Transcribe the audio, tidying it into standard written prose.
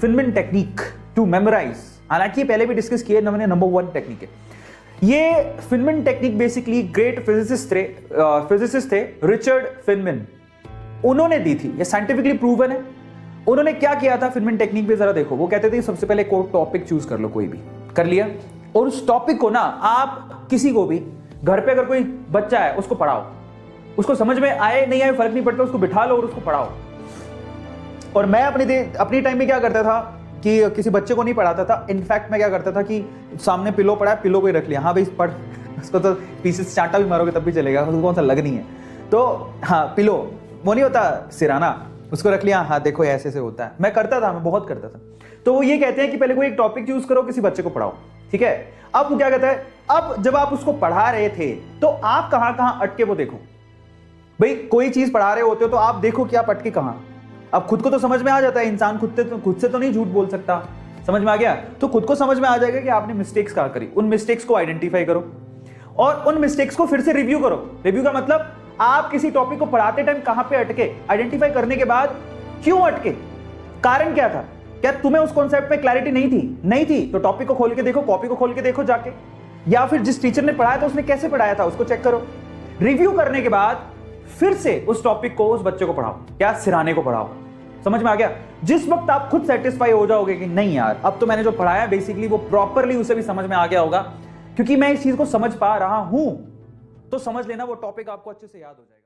Feynman technique to memorise, हालांकि पहले भी डिस्कस किया मैंने, नंबर 1 टेक्निक है ये। Feynman technique basically great physicist थे रिचर्ड फिनमैन, उन्होंने दी थी, ये साइंटिफिकली प्रूवन है। उन्होंने क्या किया था फिनमैन टेक्निक पे, जरा देखो। वो कहते थे सबसे पहले कोई टॉपिक चूज कर लो, कोई भी कर लिया, और उस टॉपिक को ना आप किसी को भी घर पे अगर कोई बच्चा है उसको पढ़ाओ, उसको समझ में आए नहीं आए फर्क नहीं पड़ता, उसको बिठा लो और उसको पढ़ाओ। और मैं अपनी टाइम में क्या करता था कि किसी बच्चे को नहीं पढ़ाता था, इनफैक्ट मैं क्या करता था कि सामने पिलो पड़ा है, पिलो को ही रख लिया, हाँ भाई पढ़, उसको तो पीछे से चांटा भी मारोगे तब भी चलेगा, उसको कौन सा लग नहीं है, तो हाँ पिलो वो नहीं होता सिराना, उसको रख लिया, हाँ देखो ऐसे से होता है। मैं करता था, मैं बहुत करता था। तो वो ये कहते हैं कि पहले कोई एक टॉपिक चूज करो, किसी बच्चे को पढ़ाओ, ठीक है। अब वो क्या कहता है, अब जब आप उसको पढ़ा रहे थे तो आप कहां कहां अटके वो देखो। भाई कोई चीज पढ़ा रहे होते हो तो आप देखो कि आप अटके कहां। अब खुद को तो समझ में आ जाता है, इंसान खुद से तो नहीं झूठ बोल सकता, समझ में आ गया। तो खुद को समझ में आ जाएगा कि आपने मिस्टेक्स कहां करी, उन मिस्टेक्स को आइडेंटिफाई करो और उन मिस्टेक्स को फिर से रिव्यू करो। रिव्यू का मतलब आप किसी टॉपिक को पढ़ाते टाइम कहां पे अटके, आइडेंटिफाई करने के बाद क्यों अटके, कारण क्या था, क्या तुम्हें उस कॉन्सेप्ट पे क्लैरिटी नहीं थी तो टॉपिक को खोल के देखो, कॉपी को खोल के देखो जाके, या फिर जिस टीचर ने पढ़ाया था उसने कैसे पढ़ाया था उसको चेक करो। रिव्यू करने के बाद फिर से उस टॉपिक को उस बच्चे को पढ़ाओ, क्या सिराने को पढ़ाओ। समझ में आ गया। जिस वक्त आप खुद सेटिस्फाई हो जाओगे कि नहीं यार अब तो मैंने जो पढ़ाया बेसिकली वो प्रॉपरली उसे भी समझ में आ गया होगा, क्योंकि मैं इस चीज को समझ पा रहा हूं, तो समझ लेना वो टॉपिक आपको अच्छे से याद हो जाएगा।